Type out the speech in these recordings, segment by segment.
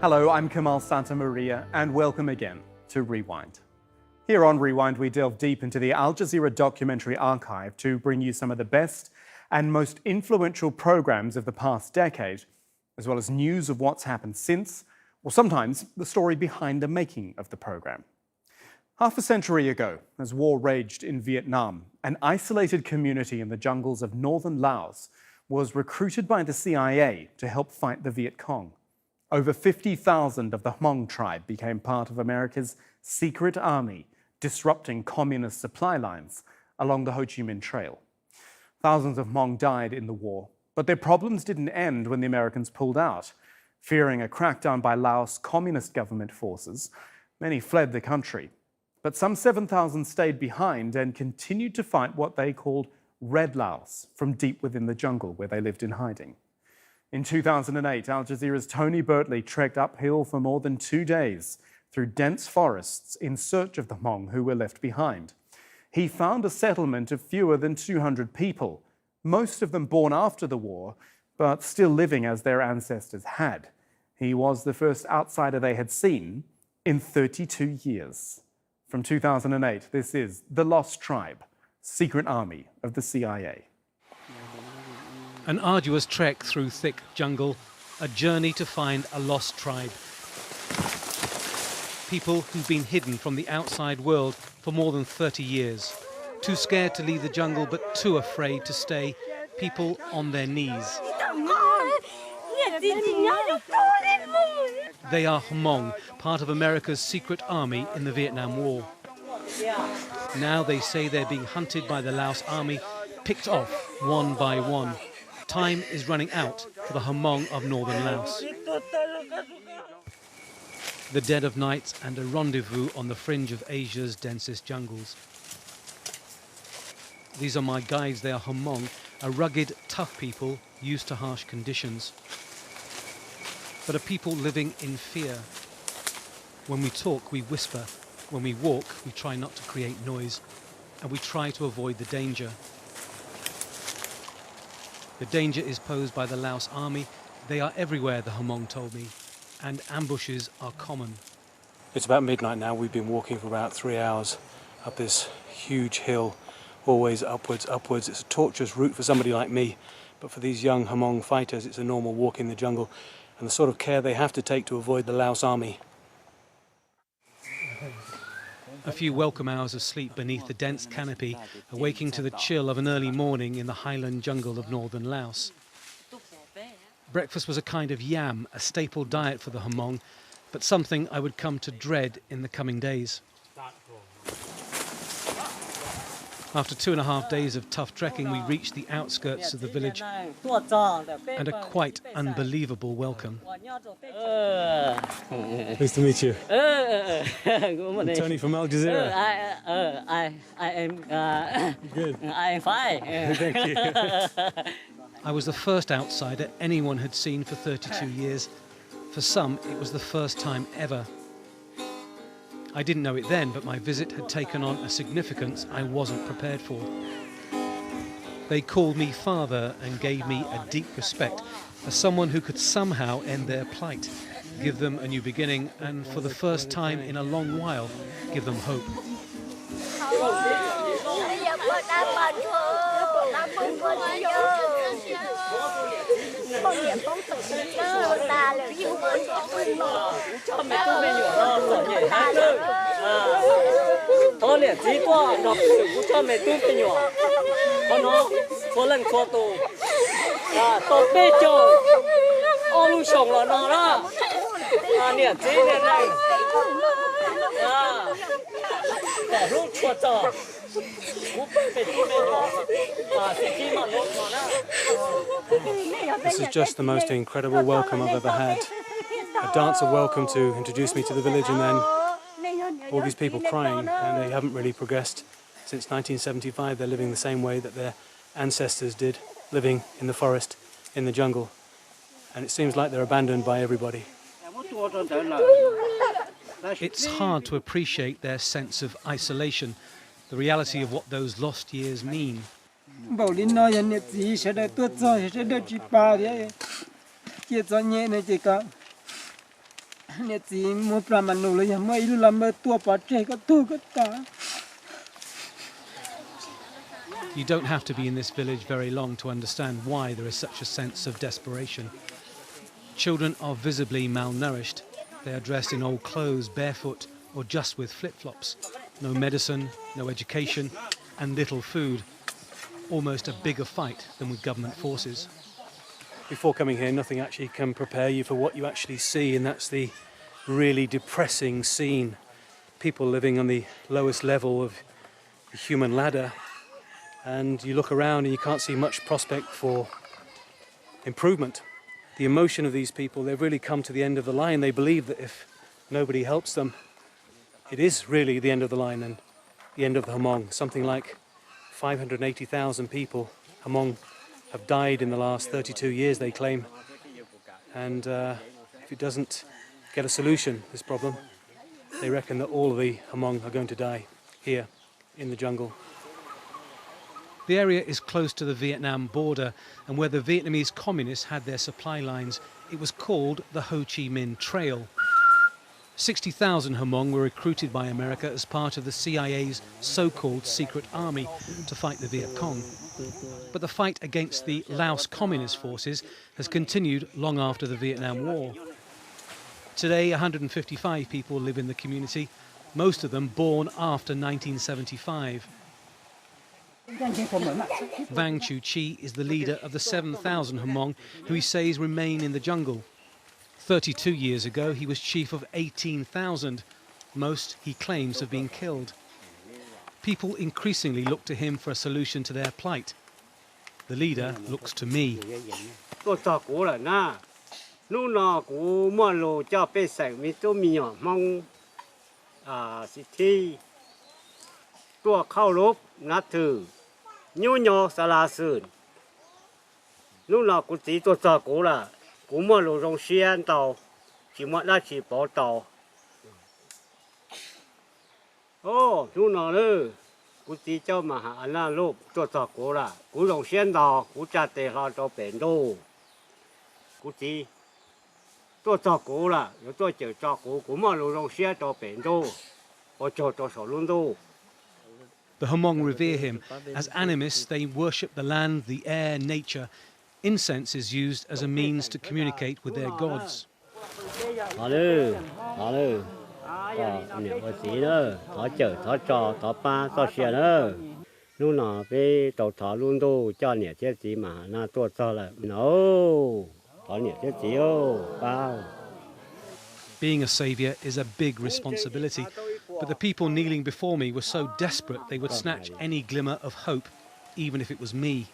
Hello, I'm Kamal Santamaria, and welcome again to Rewind. Here on Rewind, we delve deep into the Al Jazeera documentary archive to bring you some of the best and most influential programs of the past decade, as well as news of what's happened since, or sometimes the story behind the making of the program. Half a century ago, as war raged in Vietnam, an isolated community in the jungles of northern Laos was recruited by the CIA to help fight the Viet Cong. Over 50,000 of the Hmong tribe became part of America's secret army, disrupting communist supply lines along the Ho Chi Minh Trail. Thousands of Hmong died in the war, but their problems didn't end when the Americans pulled out. Fearing a crackdown by Laos communist government forces, many fled the country. But some 7,000 stayed behind and continued to fight what they called Red Laos from deep within the jungle where they lived in hiding. In 2008, Al Jazeera's Tony Birtley trekked uphill for more than 2 days through dense forests in search of the Hmong who were left behind. He found a settlement of fewer than 200 people, most of them born after the war, but still living as their ancestors had. He was the first outsider they had seen in 32 years. From 2008, this is The Lost Tribe, Secret Army of the CIA. An arduous trek through thick jungle, a journey to find a lost tribe. People who've been hidden from the outside world for more than 30 years. Too scared to leave the jungle, but too afraid to stay. People on their knees. They are Hmong, part of America's secret army in the Vietnam War. Now they say they're being hunted by the Laos army, picked off one by one. Time is running out for the Hmong of northern Laos. The dead of night and a rendezvous on the fringe of Asia's densest jungles. These are my guides. They are Hmong, a rugged, tough people used to harsh conditions, but a people living in fear. When we talk, we whisper. When we walk, we try not to create noise, and we try to avoid the danger. The danger is posed by the Laos army. They are everywhere, the Hmong told me, and ambushes are common. It's about midnight now. We've been walking for about 3 hours up this huge hill, always upwards, upwards. It's a torturous route for somebody like me, but for these young Hmong fighters, it's a normal walk in the jungle and the sort of care they have to take to avoid the Laos army. A few welcome hours of sleep beneath the dense canopy, awaking to the chill of an early morning in the highland jungle of northern Laos. Breakfast was a kind of yam, a staple diet for the Hmong, but something I would come to dread in the coming days. After 2.5 days of tough trekking, we reached the outskirts of the village and a quite unbelievable welcome. Nice to meet you. I'm Tony from Al Jazeera. I am Good. I am fine. Thank you. I was the first outsider anyone had seen for 32 years. For some, it was the first time ever. I didn't know it then, but my visit had taken on a significance I wasn't prepared for. They called me father and gave me a deep respect as someone who could somehow end their plight, give them a new beginning, and for the first time in a long while, give them hope. This is just the most incredible welcome I've ever had. A dance of welcome to introduce me to the village, and then all these people crying, and they haven't really progressed. Since 1975, they're living the same way that their ancestors did, living in the forest, in the jungle. And it seems like they're abandoned by everybody. It's hard to appreciate their sense of isolation, the reality of what those lost years mean. You don't have to be in this village very long to understand why there is such a sense of desperation. Children are visibly malnourished. They are dressed in old clothes, barefoot, or just with flip-flops. No medicine, no education, and little food. Almost a bigger fight than with government forces. Before coming here, nothing actually can prepare you for what you actually see, and that's the really depressing scene. People living on the lowest level of the human ladder, and you look around and you can't see much prospect for improvement. The emotion of these people, they've really come to the end of the line. They believe that if nobody helps them, it is really the end of the line and the end of the Hmong. Something like 580,000 people, Hmong, have died in the last 32 years, they claim. And if it doesn't get a solution, this problem, they reckon that all of the Hmong are going to die here in the jungle. The area is close to the Vietnam border, and where the Vietnamese communists had their supply lines, it was called the Ho Chi Minh Trail. 60,000 Hmong were recruited by America as part of the CIA's so-called secret army to fight the Viet Cong. But the fight against the Laos communist forces has continued long after the Vietnam War. Today, 155 people live in the community, most of them born after 1975. Vang Chu Chi is the leader of the 7,000 Hmong who he says remain in the jungle. 32 years ago, he was chief of 18,000. Most, he claims, have been killed. People increasingly look to him for a solution to their plight. The leader looks to me. The Hmong revere him. As animists, they worship the land, the air, nature. Incense is used as a means to communicate with their gods. Being a saviour is a big responsibility, but the people kneeling before me were so desperate they would snatch any glimmer of hope, even if it was me.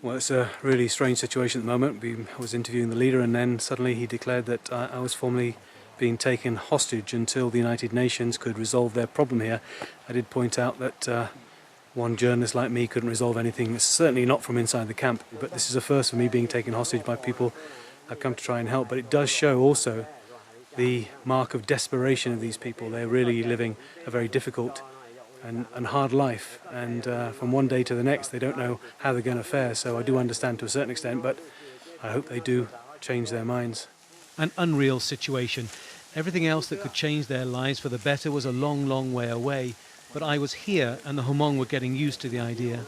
Well, it's a really strange situation at the moment. I was interviewing the leader, and then suddenly he declared that I was formally being taken hostage until the United Nations could resolve their problem here. I did point out that one journalist like me couldn't resolve anything. It's certainly not from inside the camp, but this is a first for me, being taken hostage by people I've come to try and help. But it does show also the mark of desperation of these people. They're really living a very difficult and hard life, and from one day to the next they don't know how they're going to fare. So I do understand to a certain extent, but I hope they do change their minds. An unreal situation. Everything else that could change their lives for the better was a long, long way away. But I was here, and the Hmong were getting used to the idea.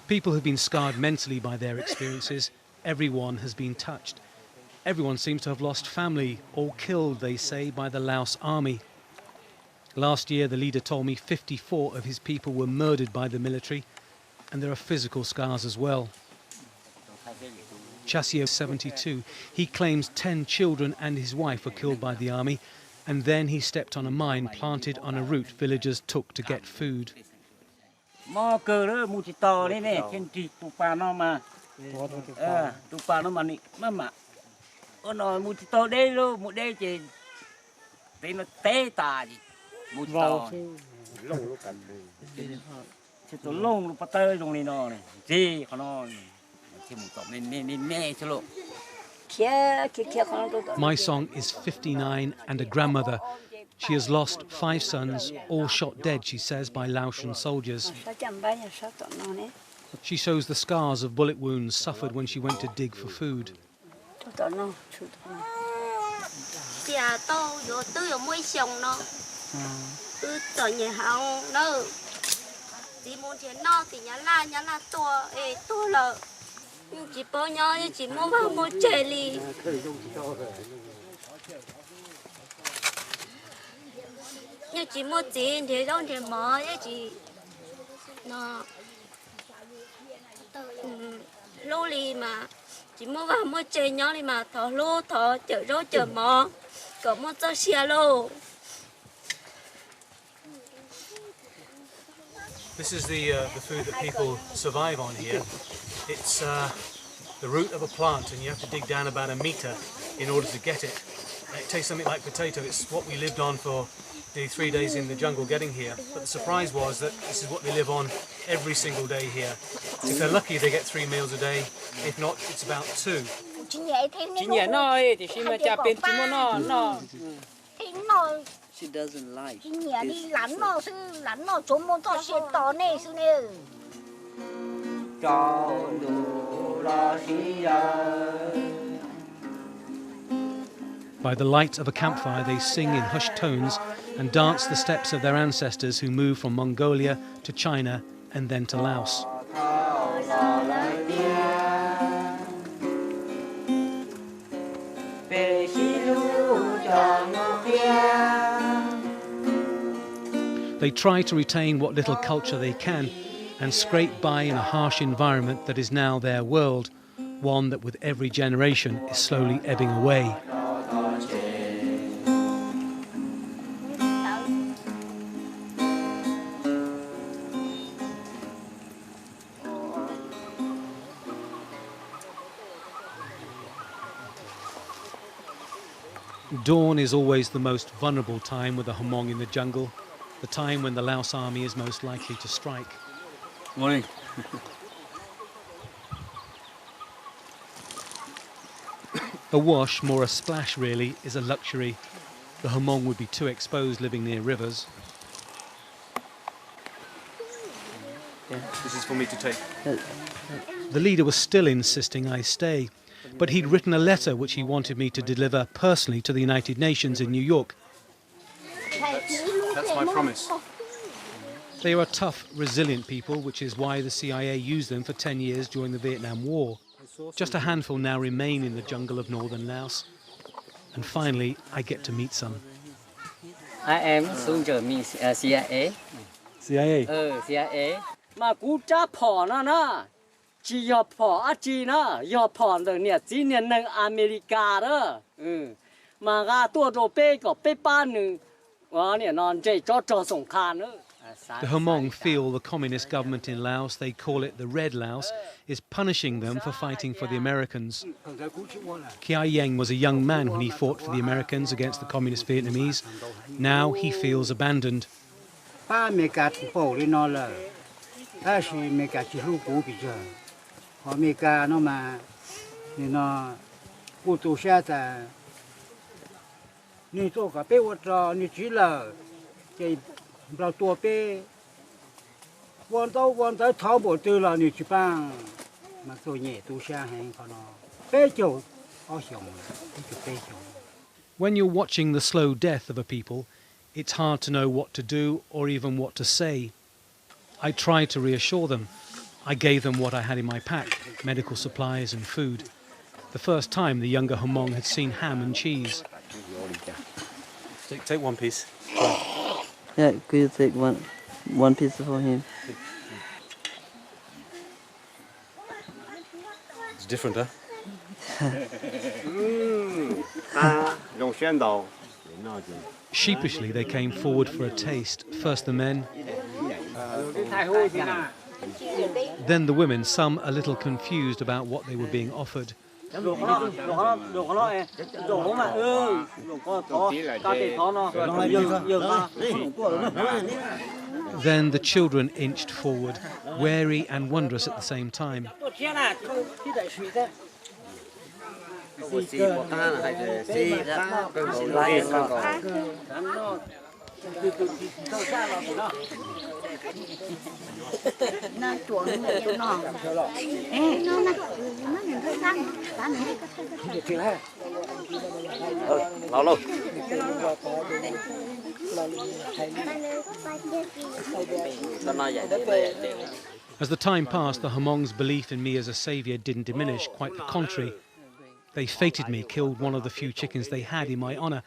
People have been scarred mentally by their experiences. Everyone has been touched. Everyone seems to have lost family, all killed, they say, by the Laos army. Last year, the leader told me 54 of his people were murdered by the military, and there are physical scars as well. Chasio, 72, he claims 10 children and his wife were killed by the army, and then he stepped on a mine planted on a route villagers took to get food. mò cờ đó mu chỉ to đấy nè trên chỉ tụ pa nó mà tụ pa nó mà nị mà nó mu chỉ to đây luôn mu đây chỉ thế nó té tà gì mu chỉ to chỉ tụ lông lúc bắt tới trong này nó này gì còn nó chỉ mu to nên nè chứ lộ. My song is 59 and a grandmother. She has lost 5 sons, all shot dead, she says, by Laotian soldiers. She shows the scars of bullet wounds suffered when she went to dig for food. như chỉ mua tiền thì đâu thì mở như chỉ nó lô lì mà chỉ mua vào mua chơi nhau đi mà thọ lô thọ chở rau chở mò có mua cho xe lô. This is the food that people survive on here. It's the root of a plant, and you have to dig down about a metre in order to get it. It tastes something like potato. It's what we lived on for the 3 days in the jungle getting here. But the surprise was that this is what they live on every single day here. If they're lucky, they get 3 meals a day. If not, it's about 2. She doesn't like. By the light of a campfire, they sing in hushed tones and dance the steps of their ancestors who moved from Mongolia to China and then to Laos. They try to retain what little culture they can and scrape by in a harsh environment that is now their world, one that with every generation is slowly ebbing away. Dawn is always the most vulnerable time with the Hmong in the jungle, the time when the Laos army is most likely to strike. Morning. A wash, more a splash really, is a luxury. The Hmong would be too exposed living near rivers. This is for me to take. The leader was still insisting I stay, but he'd written a letter which he wanted me to deliver personally to the United Nations in New York. That's my promise. They are tough, resilient people, which is why the CIA used them for 10 years during the Vietnam War. Just a handful now remain in the jungle of northern Laos. And finally, I get to meet some. I am soldier, means CIA. CIA? CIA. Mà cú cha phò nó na. Chỉ yo phò à chỉ na, yo phò được nè, chỉ nè nâng America đó. Mà ga tua đồ bê có bê ba nè, nè non chơi cho sủng khan nữa. The Hmong feel the communist government in Laos, they call it the Red Laos, is punishing them for fighting for the Americans. Kia Yang was a young man when he fought for the Americans against the communist Vietnamese. Now he feels abandoned. When you're watching the slow death of a people, it's hard to know what to do or even what to say. I tried to reassure them. I gave them what I had in my pack, medical supplies and food. The first time the younger Hmong had seen ham and cheese. Take one piece. Yeah, could you take one piece for him? It's different, huh? Sheepishly, they came forward for a taste. First the men, Then the women, some a little confused about what they were being offered. Then the children inched forward, wary and wondrous at the same time. As the time passed, the Hmong's belief in me as a saviour didn't diminish, quite the contrary. They feted me, killed one of the few chickens they had in my honour,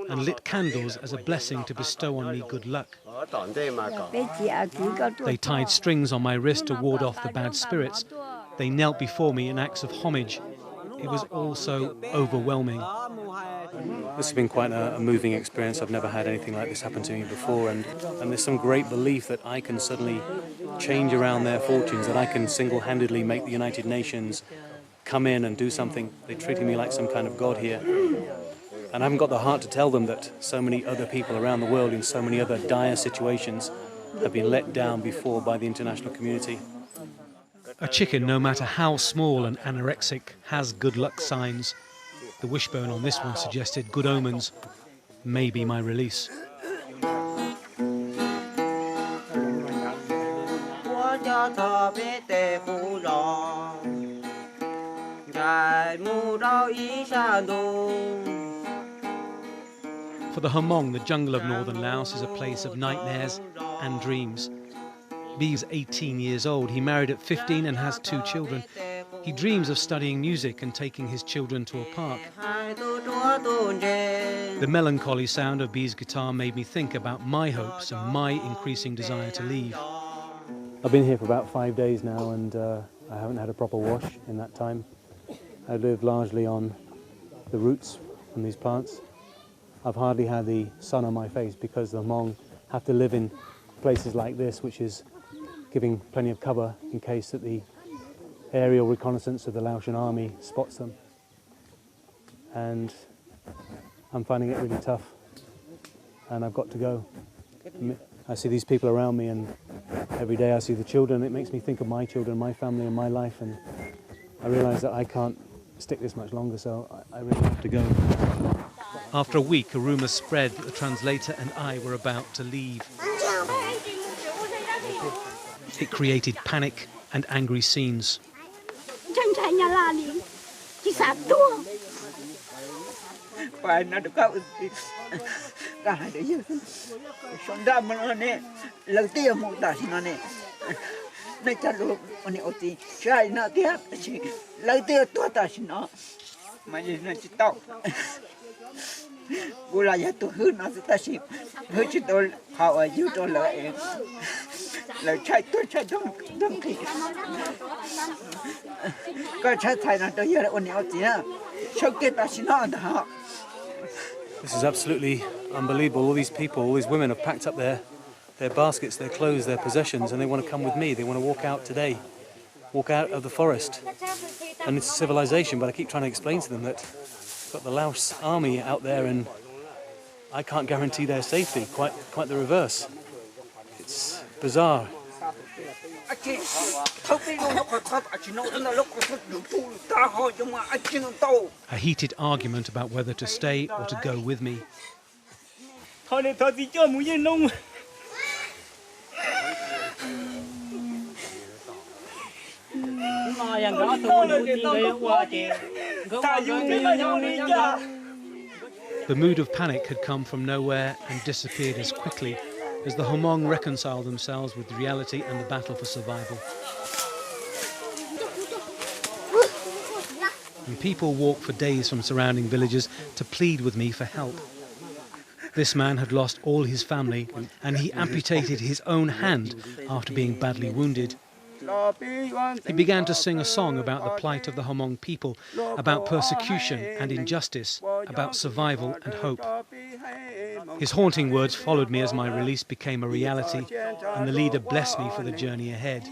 and lit candles as a blessing to bestow on me good luck. They tied strings on my wrist to ward off the bad spirits. They knelt before me in acts of homage. It was all so overwhelming. This has been quite a moving experience. I've never had anything like this happen to me before, and there's some great belief that I can suddenly change around their fortunes, that I can single-handedly make the United Nations come in and do something. They're treating me like some kind of god here. And I haven't got the heart to tell them that so many other people around the world in so many other dire situations have been let down before by the international community. A chicken, no matter how small and anorexic, has good luck signs. The wishbone on this one suggested good omens, maybe my release. For the Hmong, the jungle of northern Laos is a place of nightmares and dreams. B's 18 years old. He married at 15 and has 2 children. He dreams of studying music and taking his children to a park. The melancholy sound of B's guitar made me think about my hopes and my increasing desire to leave. I've been here for about 5 days now, and I haven't had a proper wash in that time. I live largely on the roots from these plants. I've hardly had the sun on my face because the Hmong have to live in places like this, which is giving plenty of cover in case that the aerial reconnaissance of the Laotian army spots them. And I'm finding it really tough, and I've got to go. I see these people around me, and every day I see the children. It makes me think of my children, my family and my life, and I realise that I can't stick this much longer, so I really have to go. After a week, a rumour spread that the translator and I were about to leave. It created panic and angry scenes. This is absolutely unbelievable. All these people, all these women have packed up their baskets, their clothes, their possessions, and they want to come with me. They want to walk out today, walk out of the forest. And it's a civilization, but I keep trying to explain to them that I've got the Laos army out there and I can't guarantee their safety, quite the reverse. It's bizarre. A heated argument about whether to stay or to go with me. The mood of panic had come from nowhere and disappeared as quickly as the Hmong reconciled themselves with reality and the battle for survival. And people walked for days from surrounding villages to plead with me for help. This man had lost all his family, and he amputated his own hand after being badly wounded. He began to sing a song about the plight of the Hmong people, about persecution and injustice, about survival and hope. His haunting words followed me as my release became a reality, and the leader blessed me for the journey ahead.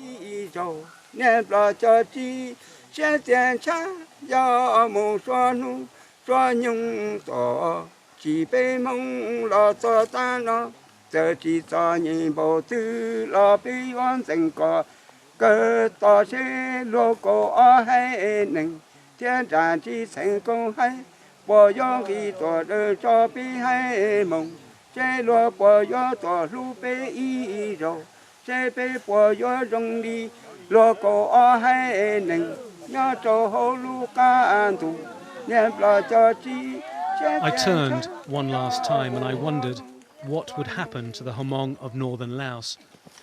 I turned one last time and I wondered what would happen to the Hmong of northern Laos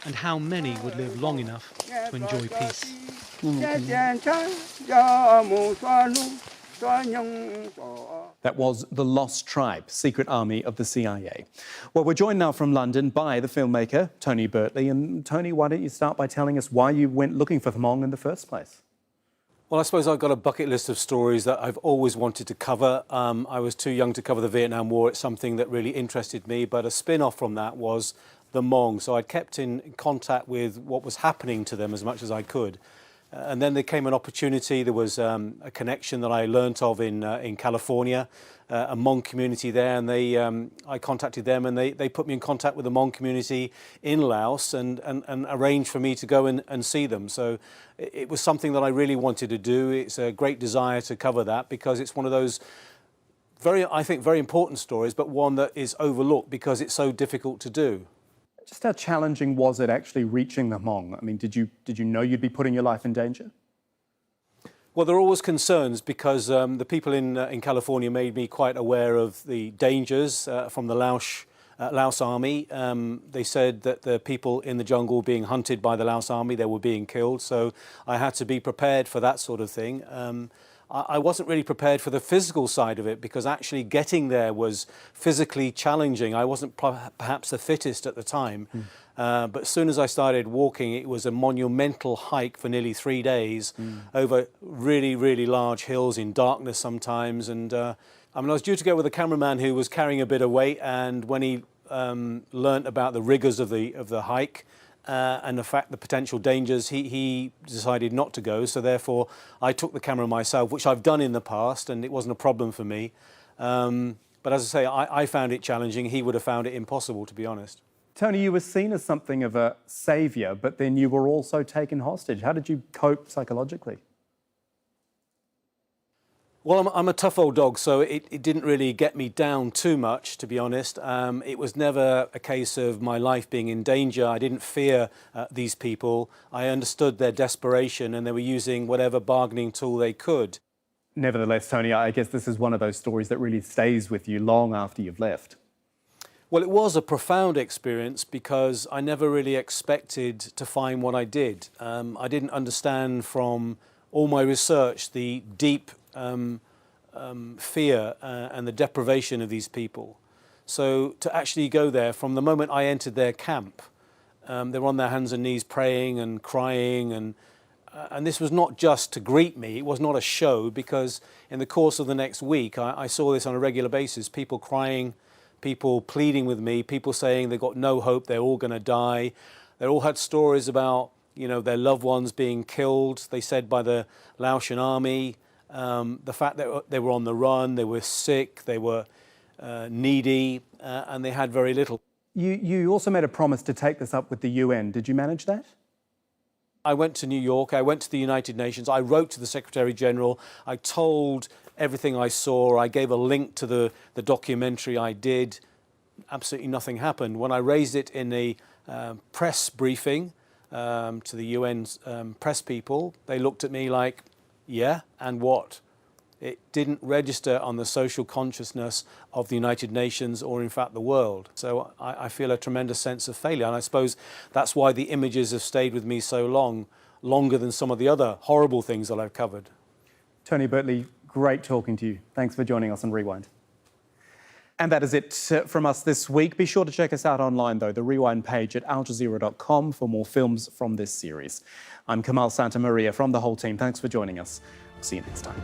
and how many would live long enough to enjoy peace. That was The Lost Tribe, Secret Army of the CIA. Well, we're joined now from London by the filmmaker, Tony Birtley. And Tony, why don't you start by telling us why you went looking for Hmong in the first place? Well, I suppose I've got a bucket list of stories that I've always wanted to cover. I was too young to cover the Vietnam War. It's something that really interested me, but a spin-off from that was the Hmong. So I'd kept in contact with what was happening to them as much as I could. And then there came an opportunity. There was a connection that I learnt of in California, a Hmong community there, and I contacted them, and they put me in contact with the Hmong community in Laos and arranged for me to go and see them. So it was something that I really wanted to do. It's a great desire to cover that because it's one of those I think very important stories, but one that is overlooked because it's so difficult to do. Just how challenging was it actually reaching the Hmong? I mean, did you know you'd be putting your life in danger? Well, there are always concerns because the people in California made me quite aware of the dangers from the Laos army. They said that the people in the jungle were being hunted by the Laos army, they were being killed. So I had to be prepared for that sort of thing. I wasn't really prepared for the physical side of it because actually getting there was physically challenging. I wasn't perhaps the fittest at the time. But as soon as I started walking, it was a monumental hike for nearly 3 days over really, really large hills in darkness sometimes. And I was due to go with a cameraman who was carrying a bit of weight, and when he learnt about the rigours of the hike, and the potential dangers, he decided not to go. So therefore, I took the camera myself, which I've done in the past, and it wasn't a problem for me. But as I say, I found it challenging. He would have found it impossible, to be honest. Tony, you were seen as something of a saviour, but then you were also taken hostage. How did you cope psychologically? Well, I'm a tough old dog, so it didn't really get me down too much, to be honest. It was never a case of my life being in danger. I didn't fear these people. I understood their desperation, and they were using whatever bargaining tool they could. Nevertheless, Tony, I guess this is one of those stories that really stays with you long after you've left. Well, it was a profound experience because I never really expected to find what I did. I didn't understand from all my research the deep fear and the deprivation of these people. So to actually go there, from the moment I entered their camp, they were on their hands and knees praying and crying, and this was not just to greet me. It was not a show, because in the course of the next week I saw this on a regular basis, people crying, people pleading with me, people saying they've got no hope, they're all going to die. They all had stories about, you know, their loved ones being killed, they said, by the Laotian army. The fact that they were on the run, they were sick, they were needy, and they had very little. You also made a promise to take this up with the UN. Did you manage that? I went to New York, I went to the United Nations, I wrote to the Secretary General, I told everything I saw, I gave a link to the documentary I did. Absolutely nothing happened. When I raised it in a press briefing to the UN's press people, they looked at me like, yeah, and what? It didn't register on the social consciousness of the United Nations or, in fact, the world. So I feel a tremendous sense of failure, and I suppose that's why the images have stayed with me so long, longer than some of the other horrible things that I've covered. Tony Birtley, great talking to you. Thanks for joining us on Rewind. And that is it from us this week. Be sure to check us out online, though, the Rewind page at aljazeera.com for more films from this series. I'm Kamal Santamaria from the whole team. Thanks for joining us. See you next time.